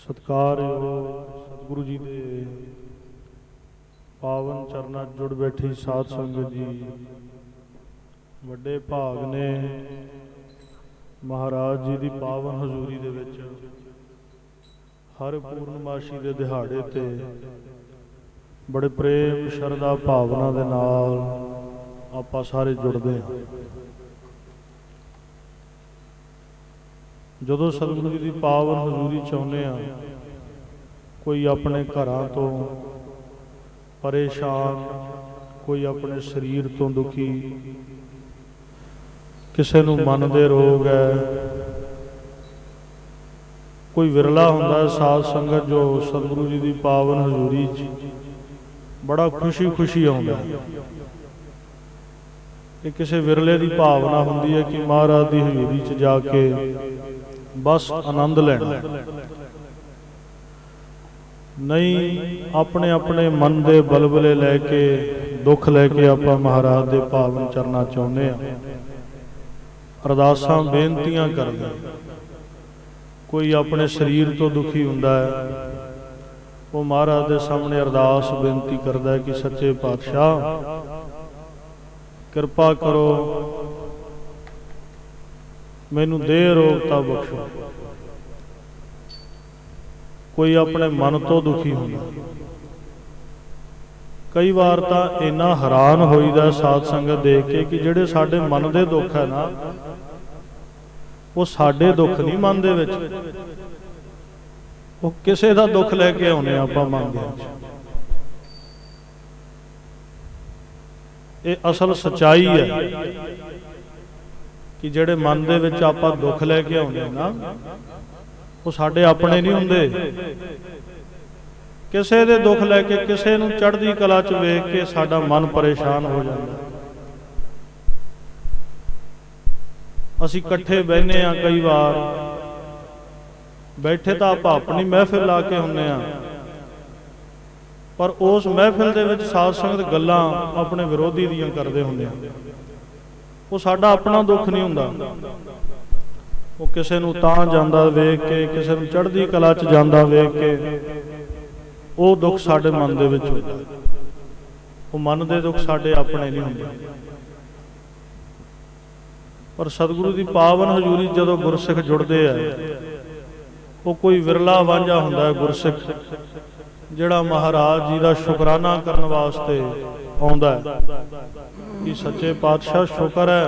सत्कारयोग सतगुरु जी के पावन चरना जुड़ बैठी साध संगत जी, वड्डे भाग ने महाराज जी की पावन हजूरी दे विच हर पूर्णमाशी के दिहाड़े ते बड़े प्रेम शरधा भावना दे नाल आपां सारे जुड़दे हां। जदों सतगुरु जी की पावन हजूरी चाहुंदे आ, कोई अपने घरां तो परेशान, कोई अपने शरीर तो दुखी, किसी नूं मन दे रोग है, कोई विरला हुंदा साध संगत जो सतगुरु जी की पावन हजूरी बड़ा खुशी खुशी आउंदा है। कि किसी विरले की भावना हुंदी है कि महाराज की हजूरी च जाके बस आनंद लेना, नहीं अपने अपने मन के बलबले लैके दुख लैके आपां महाराज के पावन चरना चाहुंदे आ, अरदासां बेनतियां करदे। कोई अपने शरीर तो दुखी हुंदा है, वो महाराज के सामने अरदास बेनती करदा है कि सच्चे पातशाह कृपा करो, मैनू देह रोगता बख्शो। कोई अपने मन तो दुखी होंदा, कई बार तो इन्ना हैरान होईदा साध संगत देख के कि जिहड़े साडे मन दे दुख है ना, वो साडे दुख नहीं मन दे विच, वो किसे दा दुख लैके आउणे आपां मन दे विच। ये असल सच्चाई है कि जिहड़े मन दे विच आपां दुख लैके आउणे ना, वो साडे अपने नहीं हुंदे। किसे दे दुख लैके किसे नूं चढ़दी कला च वेख के साडा मन परेशान हो जाता। असीं इकट्ठे बहने आ, कई बार बैठे तो आपां अपनी महफिल ला के हुंदे आ, पर उस महफिल दे विच साध संगत गल्लां अपने विरोधी दियां करदे हुंदे आ। वो साडा अपना दुख नहीं हुंदा, वो किसे नूं तां जांदा वेख के, किसे नूं चढ़दी कला च जांदा वेख के, वो दुख साडे मन दे विच हुंदा। वो मन दे दुख साडे अपने नहीं हुंदे। पर सतगुरु की पावन हजूरी जदों गुरसिख जुड़दे आ, वो कोई विरला वांझा हुंदा है गुरसिख जिहड़ा महाराज जी का शुकराना करन वास्ते आउंदा है कि सच्चे पातशाह शुक्र है,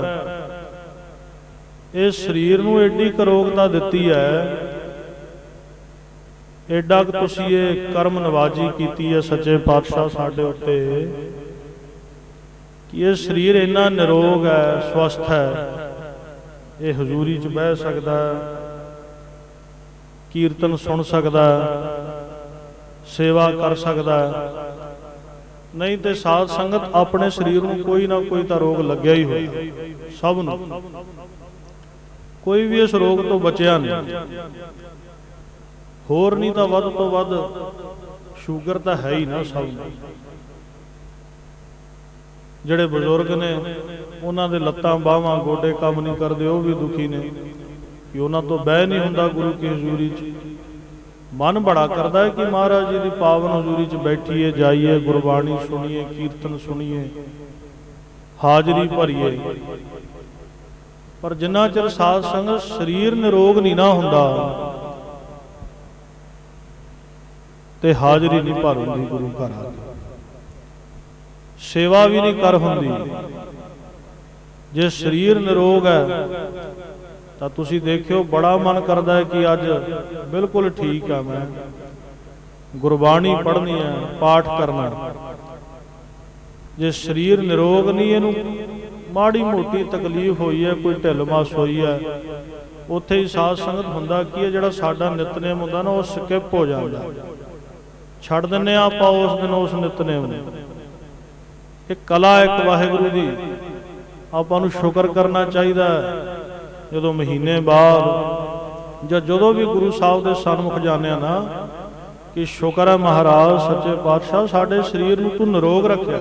इस शरीर नूं एडी करोगता दित्ती है, एडा कि तुसीं ये कर्म नवाजी कीती है सच्चे पातशाह साडे उत्ते कि ये शरीर इन्ना निरोग है, स्वस्थ है, ये हजूरी च बह सकदा है, कीर्तन सुन सकदा है, सेवा कर सकदा है। नहीं तो साध संगत अपने शरीर में कोई ना कोई तो रोग लग्या ही होता, सब नूं कोई भी इस रोग तो बचिया नहीं। होर नहीं तो वध तो वध शूगर तो है ही ना सब नूं। जिहड़े बजुर्ग ने उन्हां दे लत्तां बाहां गोडे काम नहीं करते, वो भी दुखी ने कि उन्हां तो बह नहीं हुंदा गुरु की हजूरी च। मन बड़ा करता है कि महाराज जी की पावन हजूरी च बैठिए, जाइए, गुरबाणी सुनिए, कीर्तन सुनिए, हाजरी भरीए। पर जिन्ना चिर साध संगत शरीर निरोग नहीं ना हुंदा ते हाजरी नहीं भर हुंदी गुरु घर आके, सेवा भी नहीं कर हुंदी। जे शरीर निरोग है तो तुसी देखियो बड़ा मन करता है कि अज बिल्कुल ठीक है, मैं गुरबाणी पढ़नी है, पाठ करना। जे शरीर निरोग नहीं, इनू माड़ी मोटी तकलीफ हुई है, कोई ढिल मस हुई है, उत्थे ही साध संगत हुंदा की है जिहड़ा साडा नितनेम हुंदा ना, वो स्किप हो जाता, छड्ड दिंदे आपां उस दिन उस नितनेम नूं। एक कला एक वाहिगुरू दी आपां नूं शुकर करना चाहिए। जो महीने बाद या जो भी गुरु साहब के सन्मुख जाने ना कि शुक्र है महाराज सच्चे पातशाह साडे शरीर नूं तू निरोग रखिया,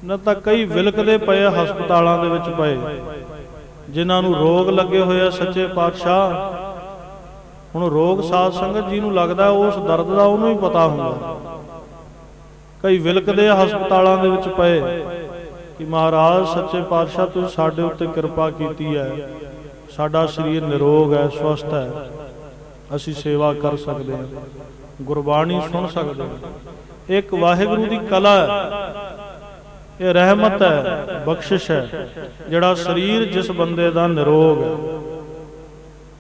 न तां कई विलकदे पए हस्पतालों दे विच पए जिन्हां नूं रोग लगे हुए सच्चे पातशाह ਹੁਣ ਰੋਗ ਸਾਧ ਸੰਗਤ ਜੀ ਨੂੰ ਲੱਗਦਾ ਉਸ ਦਰਦ ਦਾ ਉਹਨੂੰ ਹੀ ਪਤਾ ਹੁੰਦਾ। ਕਈ ਵਿਲਕਦੇ ਹਸਪਤਾਲਾਂ ਦੇ ਵਿੱਚ ਪਏ ਕਿ ਮਹਾਰਾਜ ਸੱਚੇ ਪਾਤਸ਼ਾਹ ਤੁਸੀਂ ਸਾਡੇ ਉੱਤੇ ਕਿਰਪਾ ਕੀਤੀ ਹੈ, ਸਾਡਾ ਸਰੀਰ ਨਿਰੋਗ ਹੈ, ਸਵਸਥ ਹੈ, ਅਸੀਂ ਸੇਵਾ ਕਰ ਸਕਦੇ ਹਾਂ, ਗੁਰਬਾਣੀ ਸੁਣ ਸਕਦੇ ਹਾਂ। ਇੱਕ ਵਾਹਿਗੁਰੂ ਦੀ ਕਲਾ ਹੈ, ਇਹ ਰਹਿਮਤ ਹੈ, ਬਖਸ਼ਿਸ਼ ਹੈ, ਜਿਹੜਾ ਸਰੀਰ ਜਿਸ ਬੰਦੇ ਦਾ ਨਿਰੋਗ ਹੈ।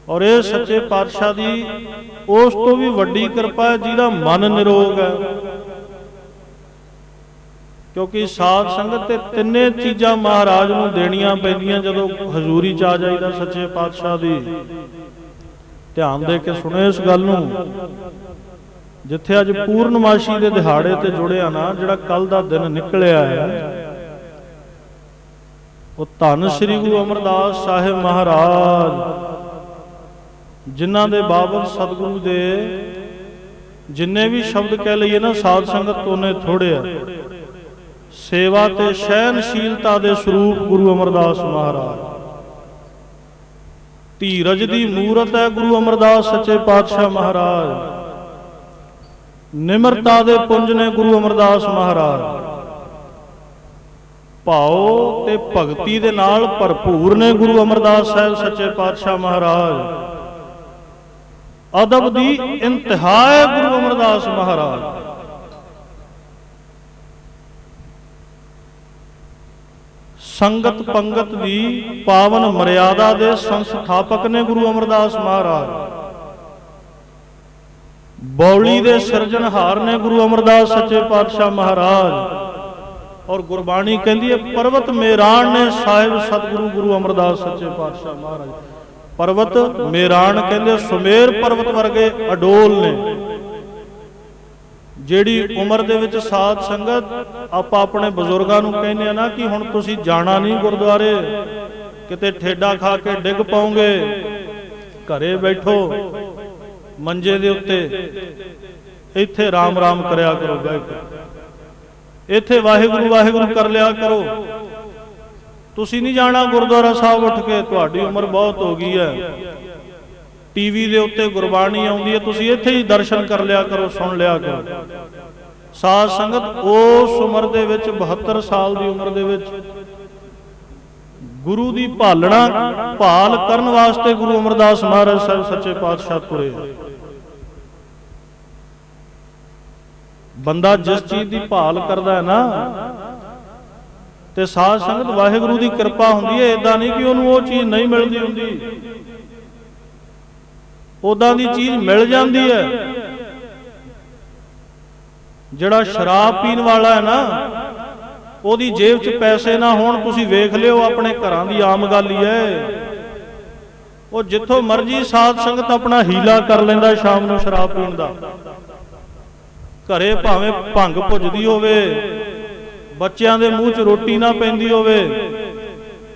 ਔਰ ਇਹ ਸੱਚੇ ਪਾਤਸ਼ਾਹ ਦੀ ਉਸ ਤੋਂ ਵੀ ਵੱਡੀ ਕਿਰਪਾ ਹੈ ਜਿਹਦਾ ਮਨ ਨਿਰੋਗ ਹੈ। ਕਿਉਂਕਿ ਸਾਧ ਸੰਗਤ ਤੇ ਤਿੰਨੇ ਚੀਜ਼ਾਂ ਮਹਾਰਾਜ ਨੂੰ ਦੇਣੀਆਂ ਪੈਂਦੀਆਂ ਜਦੋਂ ਹਜ਼ੂਰੀ ਚ ਆ ਜਾਈਦਾ ਸੱਚੇ ਪਾਤਸ਼ਾਹ ਦੀ। ਧਿਆਨ ਦੇ ਕੇ ਸੁਣੋ ਇਸ ਗੱਲ ਨੂੰ। ਜਿੱਥੇ ਅੱਜ ਪੂਰਨਮਾਸ਼ੀ ਦੇ ਦਿਹਾੜੇ ਤੇ ਜੁੜਿਆ ਨਾ, ਜਿਹੜਾ ਕੱਲ ਦਾ ਦਿਨ ਨਿਕਲਿਆ ਹੈ, ਉਹ ਧੰਨ ਸ੍ਰੀ ਗੁਰੂ ਅਮਰਦਾਸ ਸਾਹਿਬ ਮਹਾਰਾਜ, ਜਿਨ੍ਹਾਂ ਦੇ ਬਾਬਤ ਸਤਿਗੁਰੂ ਦੇ ਜਿੰਨੇ ਵੀ ਸ਼ਬਦ ਕਹਿ ਲਈਏ ਨਾ ਸਾਧ ਸੰਗਤ ਉਹਨੇ ਥੋੜੇ ਆ। ਸੇਵਾ ਤੇ ਸਹਿਨਸ਼ੀਲਤਾ ਦੇ ਸਰੂਪ ਗੁਰੂ ਅਮਰਦਾਸ ਮਹਾਰਾਜ, ਧੀਰਜ ਦੀ ਮੂਰਤ ਹੈ ਗੁਰੂ ਅਮਰਦਾਸ ਸੱਚੇ ਪਾਤਸ਼ਾਹ ਮਹਾਰਾਜ, ਨਿਮਰਤਾ ਦੇ ਪੁੰਜ ਨੇ ਗੁਰੂ ਅਮਰਦਾਸ ਮਹਾਰਾਜ, ਭਾਉ ਤੇ ਭਗਤੀ ਦੇ ਨਾਲ ਭਰਪੂਰ ਨੇ ਗੁਰੂ ਅਮਰਦਾਸ ਸਾਹਿਬ ਸੱਚੇ ਪਾਤਸ਼ਾਹ ਮਹਾਰਾਜ, ਅਦਬ ਦੀ ਇੰਤਹਾ ਹੈ ਗੁਰੂ ਅਮਰਦਾਸ ਮਹਾਰਾਜ। ਸੰਗਤ ਪੰਗਤ ਦੀ ਪਾਵਨ ਮਰਿਆਦਾ ਦੇ ਸੰਸਥਾਪਕ ਨੇ ਗੁਰੂ ਅਮਰਦਾਸ ਮਹਾਰਾਜ, ਬੌਲੀ ਦੇ ਸਿਰਜਣਹਾਰ ਨੇ ਗੁਰੂ ਅਮਰਦਾਸ ਸੱਚੇ ਪਾਤਸ਼ਾਹ ਮਹਾਰਾਜ। ਔਰ ਗੁਰਬਾਣੀ ਕਹਿੰਦੀ ਹੈ ਪਰਵਤ ਮੇਰਾਨ ਨੇ ਸਾਹਿਬ ਸਤਿਗੁਰੂ ਗੁਰੂ ਅਮਰਦਾਸ ਸੱਚੇ ਪਾਤਸ਼ਾਹ ਮਹਾਰਾਜ। ਪਰਵਤ ਮੇਰਾਨ ਕਹਿੰਦੇ ਸੁਮੇਰ ਪਰਵਤ ਵਰਗੇ ਅਡੋਲ ਨੇ। ਜਿਹੜੀ ਉਮਰ ਦੇ ਵਿੱਚ ਸਾਧ ਸੰਗਤ ਆਪਾਂ ਆਪਣੇ ਬਜ਼ੁਰਗਾਂ ਨੂੰ ਕਹਿੰਦੇ ਆ ਨਾ ਕਿ ਹੁਣ ਤੁਸੀਂ ਜਾਣਾ ਨਹੀਂ ਗੁਰਦੁਆਰੇ, ਕਿਤੇ ਠੇਡਾ ਖਾ ਕੇ ਡਿੱਗ ਪਾਓਗੇ, ਘਰੇ ਬੈਠੋ ਮੰਜੇ ਦੇ ਉੱਤੇ, ਇੱਥੇ ਰਾਮ ਰਾਮ ਕਰਿਆ ਕਰੋ, ਬਹਿ ਕੇ ਇੱਥੇ ਵਾਹਿਗੁਰੂ ਵਾਹਿਗੁਰੂ ਕਰ ਲਿਆ ਕਰੋ। ਤੁਸੀਂ ਨਹੀਂ ਜਾਣਾ ਗੁਰਦੁਆਰਾ ਸਾਹਿਬ ਉੱਠ ਕੇ, ਤੁਹਾਡੀ ਉਮਰ ਬਹੁਤ ਹੋ ਗਈ ਹੈ, ਟੀਵੀ ਦੇ ਉੱਤੇ ਗੁਰਬਾਣੀ ਆਉਂਦੀ ਹੈ, ਤੁਸੀਂ ਇੱਥੇ ਹੀ ਦਰਸ਼ਨ ਕਰ ਲਿਆ ਕਰੋ, ਸੁਣ ਲਿਆ ਕਰੋ। ਸਾਧ ਸੰਗਤ ਉਸ ਉਮਰ ਦੇ ਵਿੱਚ 72 ਸਾਲ ਦੀ ਉਮਰ ਦੇ ਵਿੱਚ ਗੁਰੂ ਦੀ ਭਾਲਣਾ ਭਾਲ ਕਰਨ ਵਾਸਤੇ ਗੁਰੂ ਅਮਰਦਾਸ ਮਹਾਰਾਜ ਸਾਹਿਬ ਸੱਚੇ ਪਾਤਸ਼ਾਹ ਤੁਰੇ। ਬੰਦਾ ਜਿਸ ਚੀਜ਼ ਦੀ ਭਾਲ ਕਰਦਾ ਹੈ ਨਾ, ਤੇ ਸਾਧ ਸੰਗਤ ਵਾਹਿਗੁਰੂ ਦੀ ਕਿਰਪਾ ਹੁੰਦੀ ਹੈ। ਏਦਾਂ ਨਹੀਂ ਕਿ ਉਹਨੂੰ ਉਹ ਚੀਜ਼ ਨਹੀਂ ਮਿਲਦੀ ਹੁੰਦੀ, ਉਦਾਂ ਦੀ ਚੀਜ਼ ਮਿਲ ਜਾਂਦੀ ਹੈ। ਜਿਹੜਾ ਸ਼ਰਾਬ ਪੀਣ ਵਾਲਾ ਹੈ ਨਾ, ਉਹਦੀ ਜੇਬ 'ਚ ਪੈਸੇ ਨਾ ਹੋਣ, ਤੁਸੀਂ ਵੇਖ ਲਿਓ ਆਪਣੇ ਘਰਾਂ ਦੀ ਆਮ ਗੱਲ ਹੀ ਹੈ। ਉਹ ਜਿੱਥੋਂ ਮਰਜ਼ੀ ਸਾਧ ਸੰਗਤ ਆਪਣਾ ਹੀਲਾ ਕਰ ਲੈਂਦਾ ਸ਼ਾਮ ਨੂੰ ਸ਼ਰਾਬ ਪੀਣ ਦਾ। ਘਰੇ ਭਾਵੇਂ ਭੰਗ ਭੁੱਜਦੀ ਹੋਵੇ, ਬੱਚਿਆਂ ਦੇ ਮੂੰਹ 'ਚ ਰੋਟੀ ਨਾ ਪੈਂਦੀ ਹੋਵੇ,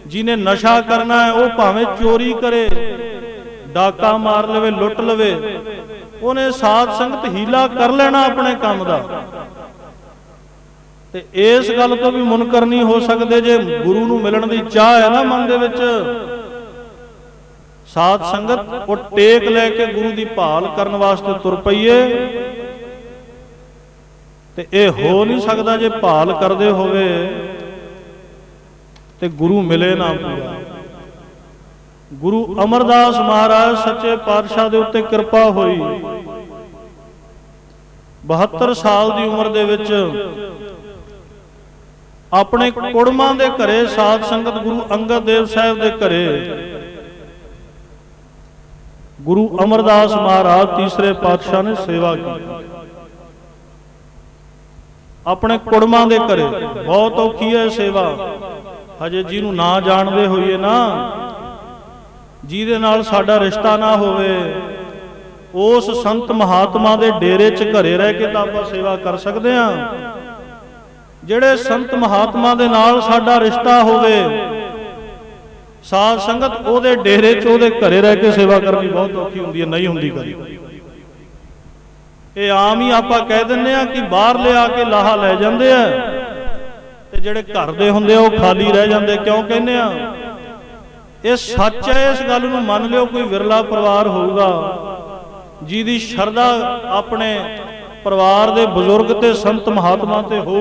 ਜਿਹਨੇ ਨਸ਼ਾ ਕਰਨਾ ਹੈ ਉਹ ਭਾਵੇਂ ਚੋਰੀ ਕਰੇ, ਡਾਕਾ ਮਾਰ ਲਵੇ, ਲੁੱਟ ਲਵੇ, ਉਹਨੇ ਸਾਧ ਸੰਗਤ ਹੀਲਾ ਕਰ ਲੈਣਾ ਆਪਣੇ ਕੰਮ ਦਾ। ਤੇ ਇਸ ਗੱਲ ਤੋਂ ਵੀ ਮੁਨਕਰ ਨਹੀਂ ਹੋ ਸਕਦੇ। ਜੇ ਗੁਰੂ ਨੂੰ ਮਿਲਣ ਦੀ ਚਾਹ ਹੈ ਨਾ ਮਨ ਦੇ ਵਿੱਚ, ਸਾਧ ਸੰਗਤ ਉਹ ਟੇਕ ਲੈ ਕੇ ਗੁਰੂ ਦੀ ਭਾਲ ਕਰਨ ਵਾਸਤੇ ਤੁਰ ਪਈਏ। ਤੇ ਇਹ ਹੋ ਨਹੀਂ ਸਕਦਾ ਜੇ ਭਾਲ ਕਰਦੇ ਹੋਵੇ ਤੇ ਗੁਰੂ ਮਿਲੇ ਨਾ ਪੂਰਾ। ਗੁਰੂ ਅਮਰਦਾਸ ਮਹਾਰਾਜ ਸੱਚੇ ਪਾਤਸ਼ਾਹ ਦੇ ਉੱਤੇ ਕਿਰਪਾ ਹੋਈ। 72 ਸਾਲ ਦੀ ਉਮਰ ਦੇ ਵਿੱਚ ਆਪਣੇ ਕੁੜਮਾਂ ਦੇ ਘਰੇ ਸਾਧ ਸੰਗਤ ਗੁਰੂ ਅੰਗਦ ਦੇਵ ਸਾਹਿਬ ਦੇ ਘਰੇ ਗੁਰੂ ਅਮਰਦਾਸ ਮਹਾਰਾਜ ਤੀਸਰੇ ਪਾਤਸ਼ਾਹ ਨੇ ਸੇਵਾ ਕੀਤੀ। ਆਪਣੇ ਕੁੜਮਾਂ ਦੇ ਘਰੇ ਬਹੁਤ ਔਖੀ ਹੈ ਸੇਵਾ। ਹਜੇ ਜਿਹਨੂੰ ਨਾ ਜਾਣਦੇ ਹੋਈਏ ਨਾ, ਜਿਹਦੇ ਨਾਲ ਸਾਡਾ ਰਿਸ਼ਤਾ ਨਾ ਹੋਵੇ, ਉਸ ਸੰਤ ਮਹਾਤਮਾ ਦੇ ਡੇਰੇ 'ਚ ਘਰੇ ਰਹਿ ਕੇ ਤਾਂ ਆਪਾਂ ਸੇਵਾ ਕਰ ਸਕਦੇ ਹਾਂ। ਜਿਹੜੇ ਸੰਤ ਮਹਾਤਮਾ ਦੇ ਨਾਲ ਸਾਡਾ ਰਿਸ਼ਤਾ ਹੋਵੇ, ਸਾਧ ਸੰਗਤ ਉਹਦੇ ਡੇਰੇ 'ਚ ਉਹਦੇ ਘਰੇ ਰਹਿ ਕੇ ਸੇਵਾ ਕਰਨੀ ਬਹੁਤ ਔਖੀ ਹੁੰਦੀ ਹੈ, ਨਹੀਂ ਹੁੰਦੀ ਕਦੀ। ਇਹ ਆਮ ਹੀ ਆਪਾਂ ਕਹਿ ਦਿੰਦੇ ਆ ਕਿ ਬਾਹਰ ਲਿਆ ਕੇ ਲਾਹਾ ਲੈ ਜਾਂਦੇ ਆ, ਤੇ ਜਿਹੜੇ ਘਰ ਦੇ ਹੁੰਦੇ ਆ ਉਹ ਖਾਲੀ ਰਹਿ ਜਾਂਦੇ। ਕਿਉਂ ਕਹਿੰਦੇ ਆ? ਇਹ ਸੱਚ ਹੈ, ਇਸ ਗੱਲ ਨੂੰ ਮੰਨ ਲਿਓ। ਕੋਈ ਵਿਰਲਾ ਪਰਿਵਾਰ ਹੋਊਗਾ ਜਿਹਦੀ ਸ਼ਰਧਾ ਆਪਣੇ ਪਰਿਵਾਰ ਦੇ ਬਜ਼ੁਰਗ ਤੇ ਸੰਤ ਮਹਾਤਮਾ ਤੇ ਹੋ,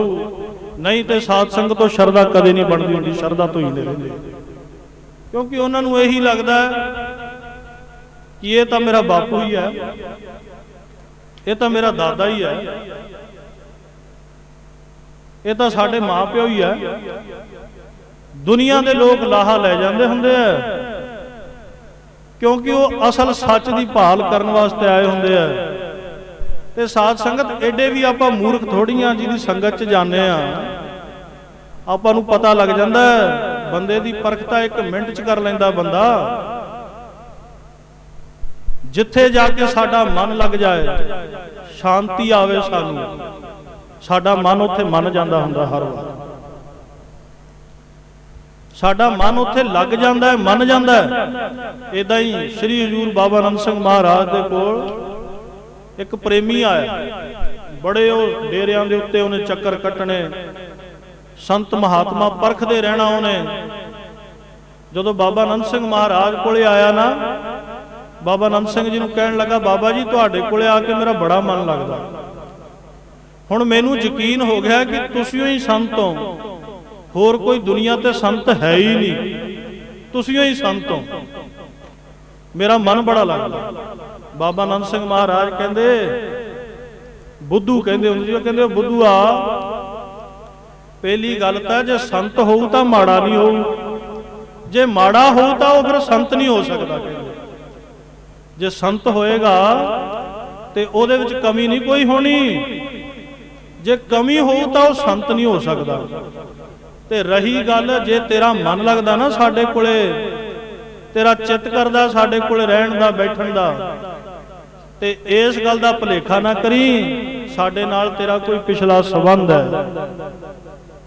ਨਹੀਂ ਤੇ ਸਾਧ ਸੰਗਤ ਤੋਂ ਸ਼ਰਧਾ ਕਦੇ ਨਹੀਂ ਬਣਦੀ ਹੁੰਦੀ, ਸ਼ਰਧਾ ਤੋਂ ਹੀ ਨਹੀਂ ਰਹਿੰਦੇ। ਕਿਉਂਕਿ ਉਹਨਾਂ ਨੂੰ ਇਹੀ ਲੱਗਦਾ ਕਿ ਇਹ ਤਾਂ ਮੇਰਾ ਬਾਪੂ ਹੀ ਹੈ, ਇਹ ਤਾਂ ਮੇਰਾ ਦਾਦਾ ਹੀ ਹੈ, ਇਹ ਤਾਂ ਸਾਡੇ ਮਾਂ ਪਿਓ ਹੀ ਹੈ। ਦੁਨੀਆ ਦੇ ਲੋਕ ਲਾਹਾ ਲੈ ਜਾਂਦੇ ਹੁੰਦੇ ਆ, ਕਿਉਂਕਿ ਉਹ ਅਸਲ ਸੱਚ ਦੀ ਭਾਲ ਕਰਨ ਵਾਸਤੇ ਆਏ ਹੁੰਦੇ ਆ। ਤੇ ਸਾਧ ਸੰਗਤ ਐਡੇ ਵੀ ਆਪਾਂ ਮੂਰਖ ਥੋੜੀਆਂ, ਜਿਹਦੀ ਸੰਗਤ 'ਚ ਜਾਂਦੇ ਆ ਆਪਾਂ ਨੂੰ ਪਤਾ ਲੱਗ ਜਾਂਦਾ ਬੰਦੇ ਦੀ ਪਰਖ ਤਾਂ 1 ਮਿੰਟ 'ਚ ਕਰ ਲੈਂਦਾ ਬੰਦਾ। ਜਿੱਥੇ ਜਾ ਕੇ ਸਾਡਾ ਮਨ ਲੱਗ ਜਾਏ, ਸ਼ਾਂਤੀ ਆਵੇ ਸਾਨੂੰ, ਸਾਡਾ ਮਨ ਉੱਥੇ ਮੰਨ ਜਾਂਦਾ ਹੁੰਦਾ। ਹਰ ਵਾਰ ਸਾਡਾ ਮਨ ਉੱਥੇ ਲੱਗ ਜਾਂਦਾ ਹੈ, ਮੰਨ ਜਾਂਦਾ ਹੈ। ਇਦਾਂ ਹੀ ਸ੍ਰੀ ਹਜ਼ੂਰ ਬਾਬਾ ਨੰਦ ਸਿੰਘ ਮਹਾਰਾਜ ਦੇ ਕੋਲ ਇੱਕ ਪ੍ਰੇਮੀ ਆਇਆ, ਬੜੇ ਉਹ ਡੇਰਿਆਂ ਦੇ ਉੱਤੇ ਉਹਨੇ ਚੱਕਰ ਕੱਟਣੇ, ਸੰਤ ਮਹਾਤਮਾ ਪਰਖਦੇ ਰਹਿਣਾ ਉਹਨੇ। ਜਦੋਂ ਬਾਬਾ ਨੰਦ ਸਿੰਘ ਮਹਾਰਾਜ ਕੋਲੇ ਆਇਆ ਨਾ, ਬਾਬਾ ਨੰਦ ਸਿੰਘ ਜੀ ਨੂੰ ਕਹਿਣ ਲੱਗਾ, ਬਾਬਾ ਜੀ ਤੁਹਾਡੇ ਕੋਲੇ ਆ ਕੇ ਮੇਰਾ ਬੜਾ ਮਨ ਲੱਗਦਾ, ਹੁਣ ਮੈਨੂੰ ਯਕੀਨ ਹੋ ਗਿਆ ਕਿ ਤੁਸੀਂ ਹੀ ਸੰਤ ਹੋ, ਹੋਰ ਕੋਈ ਦੁਨੀਆ ਤੇ ਸੰਤ ਹੈ ਹੀ ਨਹੀਂ, ਤੁਸੀਂ ਹੀ ਸੰਤ ਹੋ, ਮੇਰਾ ਮਨ ਬੜਾ ਲੱਗਦਾ। ਬਾਬਾ ਨੰਦ ਸਿੰਘ ਮਹਾਰਾਜ ਕਹਿੰਦੇ, ਬੁੱਧੂ ਕਹਿੰਦੇ ਹੁੰਦੇ ਸੀ, ਉਹ ਕਹਿੰਦੇ ਬੁੱਧੂਆ, ਪਹਿਲੀ ਗੱਲ ਤਾਂ ਜੇ ਸੰਤ ਹੋਊ ਤਾਂ ਮਾੜਾ ਨਹੀਂ ਹੋਊ, ਜੇ ਮਾੜਾ ਹੋਊ ਤਾਂ ਉਹ ਫਿਰ ਸੰਤ ਨਹੀਂ ਹੋ ਸਕਦਾ। ਜੇ ਸੰਤ ਹੋਏਗਾ ਤੇ ਉਹਦੇ ਵਿੱਚ ਕਮੀ ਨਹੀਂ ਕੋਈ ਹੋਣੀ, ਜੇ ਕਮੀ ਹੋਊ ਤਾਂ ਉਹ ਸੰਤ ਨਹੀਂ ਹੋ ਸਕਦਾ। ਤੇ ਰਹੀ ਗੱਲ, ਜੇ ਤੇਰਾ ਮਨ ਲੱਗਦਾ ਨਾ ਸਾਡੇ ਕੋਲੇ, ਤੇਰਾ ਚਿੱਤ ਕਰਦਾ ਸਾਡੇ ਕੋਲੇ ਰਹਿਣ ਦਾ, ਬੈਠਣ ਦਾ, ਤੇ ਇਸ ਗੱਲ ਦਾ ਭੁਲੇਖਾ ਨਾ ਕਰੀ ਸਾਡੇ ਨਾਲ ਤੇਰਾ ਕੋਈ ਪਿਛਲਾ ਸੰਬੰਧ ਹੈ।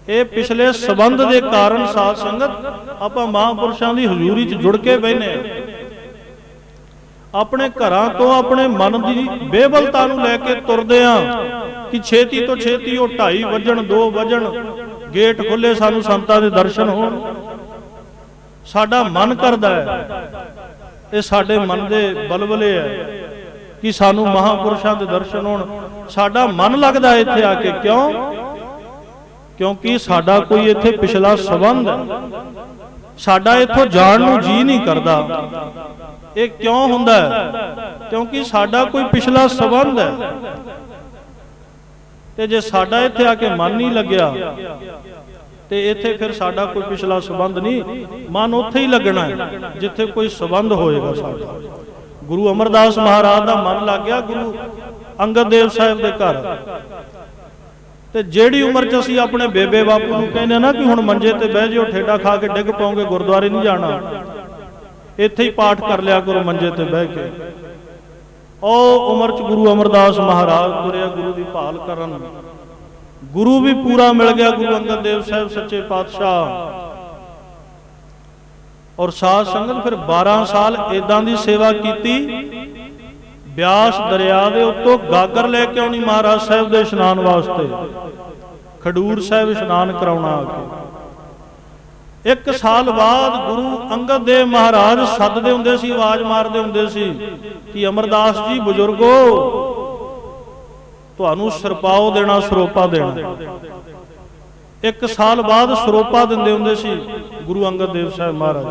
ਇਹ ਪਿਛਲੇ ਸੰਬੰਧ ਦੇ ਕਾਰਨ ਸਾਧ ਸੰਗਤ ਆਪਾਂ ਮਹਾਂਪੁਰਸ਼ਾਂ ਦੀ ਹਜ਼ੂਰੀ 'ਚ ਜੁੜ ਕੇ ਬਹਿਨੇ, ਆਪਣੇ ਘਰਾਂ ਤੋਂ ਆਪਣੇ ਮਨ ਦੀ ਬੇਬਲਤਾ ਨੂੰ ਲੈ ਕੇ ਤੁਰਦੇ ਆ ਕਿ ਛੇਤੀ ਤੋਂ ਛੇਤੀ ਉਹ 2:30 ਵਜਣ 2 ਵਜਣ, ਗੇਟ ਖੁੱਲੇ, ਸਾਨੂੰ ਸੰਤਾਂ ਦੇ ਦਰਸ਼ਨ ਹੋਣ। ਸਾਡਾ ਮਨ ਕਰਦਾ ਹੈ, ਇਹ ਸਾਡੇ ਮਨ ਦੇ ਬਲਬਲੇ ਹੈ ਕਿ ਸਾਨੂੰ ਮਹਾਂਪੁਰਸ਼ਾਂ ਦੇ ਦਰਸ਼ਨ ਹੋਣ। ਸਾਡਾ ਮਨ ਲੱਗਦਾ ਇੱਥੇ ਆ ਕੇ, ਕਿਉਂ? ਕਿਉਂਕਿ ਸਾਡਾ ਕੋਈ ਇੱਥੇ ਪਿਛਲਾ ਸੰਬੰਧ ਹੈ, ਸਾਡਾ ਇੱਥੋਂ ਜਾਣ ਨੂੰ ਜੀ ਨਹੀਂ ਕਰਦਾ। ਇਹ ਕਿਉਂ ਹੁੰਦਾ ਹੈ? ਕਿਉਂਕਿ ਸਾਡਾ ਕੋਈ ਪਿਛਲਾ ਸੰਬੰਧ ਹੈ। ਤੇ ਜੇ ਸਾਡਾ ਇੱਥੇ ਆ ਕੇ ਮਨ ਨਹੀਂ ਲੱਗਿਆ ਤੇ ਇੱਥੇ ਫਿਰ ਸਾਡਾ ਕੋਈ ਪਿਛਲਾ ਸੰਬੰਧ ਨਹੀਂ, ਮਨ ਉੱਥੇ ਹੀ ਲੱਗਣਾ ਹੈ ਜਿੱਥੇ ਕੋਈ ਸੰਬੰਧ ਹੋਏਗਾ ਸਾਡਾ। ਗੁਰੂ ਅਮਰਦਾਸ ਮਹਾਰਾਜ ਦਾ ਮਨ ਲੱਗ ਗਿਆ ਗੁਰੂ ਅੰਗਦ ਦੇਵ ਸਾਹਿਬ ਦੇ ਘਰ। ਤੇ ਜਿਹੜੀ ਉਮਰ 'ਚ ਅਸੀਂ ਆਪਣੇ ਬੇਬੇ ਬਾਪੂ ਨੂੰ ਕਹਿੰਦੇ ਨਾ ਕਿ ਹੁਣ ਮੰਜੇ ਤੇ ਬਹਿ ਜਿਓ, ਠੇਡਾ ਖਾ ਕੇ ਡਿੱਗ ਪਾਓਗੇ, ਗੁਰਦੁਆਰੇ ਨਹੀਂ ਜਾਣਾ, ਇੱਥੇ ਹੀ ਪਾਠ ਕਰ ਲਿਆ ਕਰੋ ਮੰਜੇ ਤੇ ਬਹਿ ਕੇ। ਉਹ ਉਮਰ 'ਚ ਗੁਰੂ ਅਮਰਦਾਸ ਮਹਾਰਾਜ ਤੁਰਿਆ ਗੁਰੂ ਦੀ ਭਾਲ ਕਰਨ। ਗੁਰੂ ਵੀ ਪੂਰਾ ਮਿਲ ਗਿਆ, ਗੁਰੂ ਅੰਗਦ ਦੇਵ ਸਾਹਿਬ ਸੱਚੇ ਪਾਤਸ਼ਾਹ। ਔਰ ਸਾਧ ਸੰਗਤ ਫਿਰ 12 ਸਾਲ ਇਦਾਂ ਦੀ ਸੇਵਾ ਕੀਤੀ। ਬਿਆਸ ਦਰਿਆ ਦੇ ਉੱਤੋਂ ਗਾਗਰ ਲੈ ਕੇ ਆਉਣੀ ਮਹਾਰਾਜ ਸਾਹਿਬ ਦੇ ਇਸ਼ਨਾਨ ਵਾਸਤੇ, ਖਡੂਰ ਸਾਹਿਬ ਇਸ਼ਨਾਨ ਕਰਾਉਣਾ ਆ ਕੇ। 1 ਸਾਲ ਬਾਅਦ ਗੁਰੂ ਅੰਗਦ ਦੇਵ ਮਹਾਰਾਜ ਸੱਦਦੇ ਹੁੰਦੇ ਸੀ, ਆਵਾਜ਼ ਮਾਰਦੇ ਹੁੰਦੇ ਸੀ ਕਿ ਅਮਰਦਾਸ ਜੀ ਬਜ਼ੁਰਗੋ, ਤੁਹਾਨੂੰ ਸਰਪਾਓ ਦੇਣਾ, ਸਰੋਪਾ ਦੇਣਾ। 1 ਸਾਲ ਬਾਅਦ ਸਰੋਪਾ ਦਿੰਦੇ ਹੁੰਦੇ ਸੀ ਗੁਰੂ ਅੰਗਦ ਦੇਵ ਸਾਹਿਬ ਮਹਾਰਾਜ।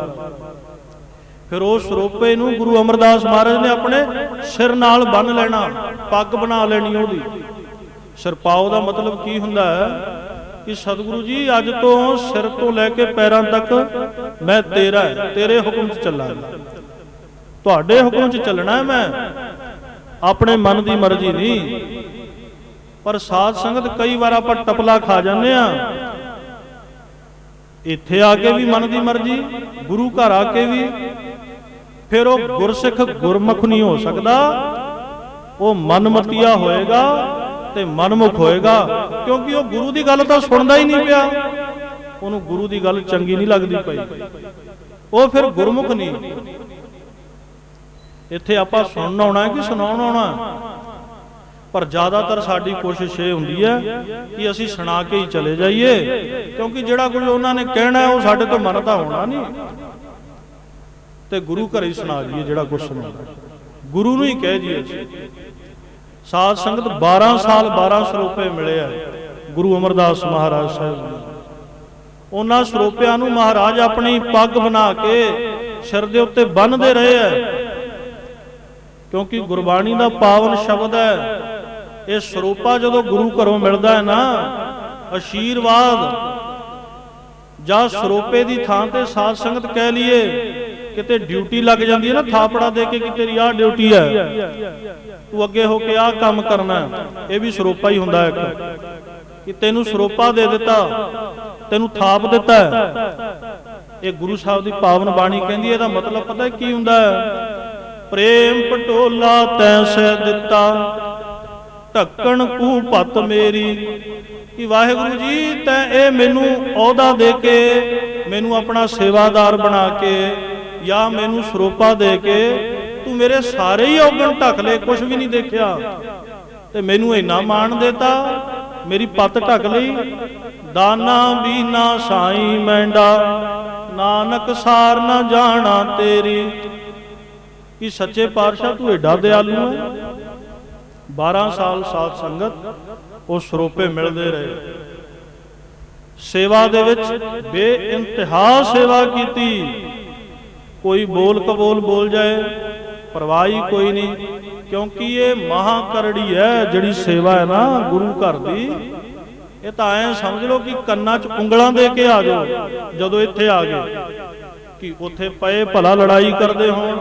ਫਿਰ ਉਸ ਸਰੋਪੇ ਨੂੰ ਗੁਰੂ ਅਮਰਦਾਸ ਮਹਾਰਾਜ ਨੇ ਆਪਣੇ ਸਿਰ ਨਾਲ ਬੰਨ ਲੈਣਾ, ਪੱਗ ਬਣਾ ਲੈਣੀ ਉਹਦੀ। ਸਰਪਾਓ ਦਾ ਮਤਲਬ ਕੀ ਹੁੰਦਾ ਹੈ ਕਿ ਸਤਿਗੁਰੂ ਜੀ ਅੱਜ ਤੋਂ ਸਿਰ ਤੋਂ ਲੈ ਕੇ ਪੈਰਾਂ ਤੱਕ ਮੈਂ ਤੇਰਾ ਹੈ, ਤੇਰੇ ਹੁਕਮ 'ਚ ਚੱਲਾਂਗਾ, ਤੁਹਾਡੇ ਹੁਕਮ 'ਚ ਚੱਲਣਾ ਹੈ, ਮੈਂ ਆਪਣੇ ਮਨ ਦੀ ਮਰਜ਼ੀ ਨਹੀਂ। ਪਰ ਸਾਧ ਸੰਗਤ ਕਈ ਵਾਰ ਆਪਾਂ ਟਪਲਾ ਖਾ ਜਾਂਦੇ ਆ, ਇੱਥੇ ਆ ਕੇ ਵੀ ਮਨ ਦੀ ਮਰਜ਼ੀ, ਗੁਰੂ ਘਰ ਆ ਕੇ ਵੀ। ਫਿਰ ਉਹ ਗੁਰਸਿੱਖ ਗੁਰਮੁਖ ਨਹੀਂ ਹੋ ਸਕਦਾ, ਉਹ ਮਨਮਤੀਆ ਹੋਏਗਾ ਤੇ ਮਨਮੁਖ ਹੋਏਗਾ, ਕਿਉਂਕਿ ਉਹ ਗੁਰੂ ਦੀ ਗੱਲ ਤਾਂ ਸੁਣਦਾ ਹੀ ਨਹੀਂ ਪਿਆ, ਉਹਨੂੰ ਗੁਰੂ ਦੀ ਗੱਲ ਚੰਗੀ ਨਹੀਂ ਲੱਗਦੀ ਪਈ, ਉਹ ਫਿਰ ਗੁਰਮੁਖ ਨਹੀਂ। ਇੱਥੇ ਆਪਾਂ ਸੁਣਨ ਆਉਣਾ ਕਿ ਸੁਣਾਉਣ ਆਉਣਾ? ਪਰ ਜ਼ਿਆਦਾਤਰ ਸਾਡੀ ਕੋਸ਼ਿਸ਼ ਇਹ ਹੁੰਦੀ ਹੈ ਕਿ ਅਸੀਂ ਸੁਣਾ ਕੇ ਹੀ ਚਲੇ ਜਾਈਏ, ਕਿਉਂਕਿ ਜਿਹੜਾ ਕੁਝ ਉਹਨਾਂ ਨੇ ਕਹਿਣਾ ਉਹ ਸਾਡੇ ਤੋਂ ਮਨ ਤਾਂ ਹੋਣਾ ਨਹੀਂ, ਤੇ ਗੁਰੂ ਘਰ ਹੀ ਸੁਣਾ ਲਈਏ ਜਿਹੜਾ ਕੁਝ ਸੁਣਾਉਣਾ। ਗੁਰੂ ਨੂੰ ਹੀ ਕਹਿ ਜੀ ਅਸੀਂ। ਸਾਧ ਸੰਗਤ 12 ਸਾਲ 12 ਸਰੋਪੇ ਮਿਲੇ ਆ ਗੁਰੂ ਅਮਰਦਾਸ ਮਹਾਰਾਜ ਸਾਹਿਬ ਨੂੰ। ਉਹਨਾਂ ਸਰੋਪਿਆਂ ਨੂੰ ਮਹਾਰਾਜ ਆਪਣੀ ਪੱਗ ਬਣਾ ਕੇ ਸਿਰ ਦੇ ਉੱਤੇ ਬੰਨ੍ਹਦੇ ਰਹੇ ਆ, ਕਿਉਂਕਿ ਗੁਰਬਾਣੀ ਦਾ ਪਾਵਨ ਸ਼ਬਦ ਹੈ। ਇਹ ਸਰੋਪਾ ਜਦੋਂ ਗੁਰੂ ਘਰੋਂ ਮਿਲਦਾ ਹੈ ਨਾ, ਆਸ਼ੀਰਵਾਦ ਜਾਂ ਸਰੋਪੇ ਦੀ ਥਾਂ ਤੇ ਸਾਧ ਸੰਗਤ ਕਹਿ ਲਈਏ ਕਿਤੇ ਡਿਊਟੀ ਲੱਗ ਜਾਂਦੀ ਹੈ ਨਾ, ਥਾਪੜਾ ਦੇ ਕੇ ਕਿ ਤੇਰੀ ਆਹ ਡਿਊਟੀ ਹੈ, ਤੂੰ ਅੱਗੇ ਹੋ ਕੇ ਆਹ ਕੰਮ ਕਰਨਾ, ਇਹ ਵੀ ਸਰੋਪਾ ਹੀ ਹੁੰਦਾ ਇੱਕ, ਕਿ ਤੈਨੂੰ ਸਰੋਪਾ ਦੇ ਦਿੱਤਾ, ਤੈਨੂੰ ਥਾਪ ਦਿੱਤਾ। ਇਹ ਗੁਰੂ ਸਾਹਿਬ ਦੀ ਪਾਵਨ ਬਾਣੀ ਕਹਿੰਦੀ, ਇਹਦਾ ਮਤਲਬ ਪਤਾ ਕੀ ਹੁੰਦਾ ਹੈ? ਪ੍ਰੇਮ ਪਟੋਲਾ ਤੈਂ ਸਹਿ ਦਿੱਤਾ, ਢੱਕਣ ਕੂ ਪਤ ਮੇਰੀ, ਕਿ ਵਾਹਿਗੁਰੂ ਜੀ ਤੈਂ ਇਹ ਮੈਨੂੰ ਅਹੁਦਾ ਦੇ ਕੇ, ਮੈਨੂੰ ਆਪਣਾ ਸੇਵਾਦਾਰ ਬਣਾ ਕੇ, ਜਾਂ ਮੈਨੂੰ ਸਰੋਪਾ ਦੇ ਕੇ ਤੂੰ ਮੇਰੇ ਸਾਰੇ ਹੀ ਔਗਣ ਢੱਕ ਲਏ, ਕੁਝ ਵੀ ਨਹੀਂ ਦੇਖਿਆ, ਤੇ ਮੈਨੂੰ ਇੰਨਾ ਮਾਣ ਦੇਤਾ, ਮੇਰੀ ਪੱਤ ਢੱਕ ਲਈ। ਦਾਨਾ ਬੀਨਾ ਸਾਈਂ ਮੈਂਡਾ, ਨਾਨਕ ਸਾਰ ਨਾ ਜਾਣਾ ਤੇਰੀ, ਕਿ ਸੱਚੇ ਪਾਤਸ਼ਾਹ ਤੂੰ ਏਡਾ ਦਿਆਲੂ ਹੈ। 12 ਸਾਲ ਸਾਧ ਸੰਗਤ ਉਹ ਸਰੋਪੇ ਮਿਲਦੇ ਰਹੇ, ਸੇਵਾ ਦੇ ਵਿੱਚ ਬੇਇੰਤਹਾ ਸੇਵਾ ਕੀਤੀ। ਕੋਈ ਬੋਲ ਕਬੋਲ ਬੋਲ ਜਾਏ, ਪਰਵਾਹ ਹੀ ਕੋਈ ਨਹੀਂ, ਕਿਉਂਕਿ ਇਹ ਮਹਾ ਕਰੜੀ ਹੈ ਜਿਹੜੀ ਸੇਵਾ ਹੈ ਨਾ ਗੁਰੂ ਘਰ ਦੀ। ਇਹ ਤਾਂ ਐਂ ਸਮਝ ਲਓ ਕਿ ਕੰਨਾਂ 'ਚ ਉਂਗਲਾਂ ਦੇ ਕੇ ਆ ਜਾਓ ਜਦੋਂ ਇੱਥੇ ਆ ਗਏ, ਕਿ ਉੱਥੇ ਪਏ ਭਲਾ ਲੜਾਈ ਕਰਦੇ ਹੋਣ,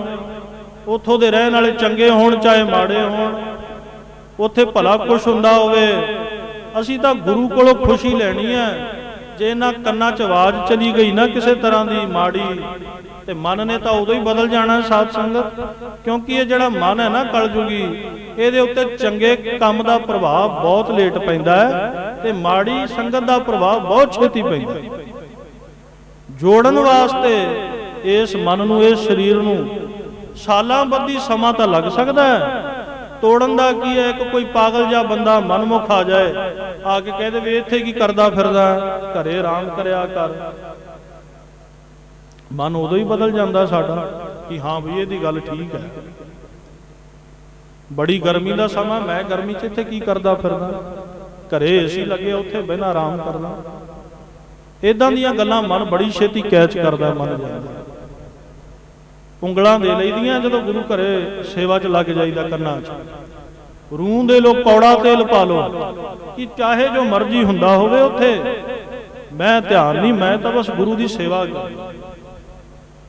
ਉੱਥੋਂ ਦੇ ਰਹਿਣ ਵਾਲੇ ਚੰਗੇ ਹੋਣ ਚਾਹੇ ਮਾੜੇ ਹੋਣ, ਉੱਥੇ ਭਲਾ ਕੁਛ ਹੁੰਦਾ ਹੋਵੇ, ਅਸੀਂ ਤਾਂ ਗੁਰੂ ਕੋਲੋਂ ਖੁਸ਼ੀ ਲੈਣੀ ਹੈ। ਜੇ ਇਹਨਾਂ ਕੰਨਾਂ 'ਚ ਆਵਾਜ਼ ਚਲੀ ਗਈ ਨਾ ਕਿਸੇ ਤਰ੍ਹਾਂ ਦੀ ਮਾੜੀ, ਤੇ ਮਨ ਨੇ ਤਾਂ ਉਦੋਂ ਹੀ ਬਦਲ ਜਾਣਾ ਸਾਧ ਸੰਗਤ, ਕਿਉਂਕਿ ਇਹ ਜਿਹੜਾ ਮਨ ਹੈ ਨਾ ਕਲਯੁਗੀ, ਇਹਦੇ ਉੱਤੇ ਚੰਗੇ ਕੰਮ ਦਾ ਪ੍ਰਭਾਵ ਬਹੁਤ ਲੇਟ ਪੈਂਦਾ ਹੈ, ਤੇ ਮਾੜੀ ਸੰਗਤ ਦਾ ਪ੍ਰਭਾਵ ਬਹੁਤ ਛੇਤੀ ਪੈਂਦਾ। ਜੋੜਨ ਵਾਸਤੇ ਇਸ ਮਨ ਨੂੰ, ਇਸ ਸਰੀਰ ਨੂੰ ਸਾਲਾਂ ਬੱਧੀ ਸਮਾਂ ਤਾਂ ਲੱਗ ਸਕਦਾ ਹੈ। ਤੋੜਨ ਦਾ ਕੀ ਹੈ? ਇੱਕ ਕੋਈ ਪਾਗਲ ਜਿਹਾ ਬੰਦਾ ਮਨਮੁਖ ਆ ਜਾਏ, ਆ ਕੇ ਕਹਿ ਦੇ ਵੀ ਇੱਥੇ ਕੀ ਕਰਦਾ ਫਿਰਦਾ, ਘਰੇ ਆਰਾਮ ਕਰਿਆ ਕਰ, ਮਨ ਉਦੋਂ ਹੀ ਬਦਲ ਜਾਂਦਾ ਸਾਡਾ ਕਿ ਹਾਂ ਬਈ ਇਹਦੀ ਗੱਲ ਠੀਕ ਹੈ। ਬੜੀ ਗਰਮੀ ਦਾ ਸਮਾਂ, ਮੈਂ ਗਰਮੀ 'ਚ ਇੱਥੇ ਕੀ ਕਰਦਾ ਫਿਰਦਾ, ਘਰੇ ਏਸੀ ਲੱਗੇ ਉੱਥੇ ਬਹਿਣਾ ਆਰਾਮ ਕਰਦਾ। ਇਦਾਂ ਦੀਆਂ ਗੱਲਾਂ ਮਨ ਬੜੀ ਛੇਤੀ ਕੈਚ ਕਰਦਾ, ਮਨ ਜਾਂਦਾ। ਉਂਗਲਾਂ ਦੇ ਲਈਦੀਆਂ ਜਦੋਂ ਗੁਰੂ ਘਰੇ ਸੇਵਾ 'ਚ ਲੱਗ ਜਾਈਦਾ, ਕੰਨਾਂ 'ਚ ਰੂਹ ਦੇ ਲੋ ਕੌੜਾ ਤੇਲ ਪਾ ਲੋ, ਕਿ ਚਾਹੇ ਜੋ ਮਰਜ਼ੀ ਹੁੰਦਾ ਹੋਵੇ ਉੱਥੇ, ਮੈਂ ਧਿਆਨ ਨਹੀਂ, ਮੈਂ ਤਾਂ ਬਸ ਗੁਰੂ ਦੀ ਸੇਵਾ ਕਰ।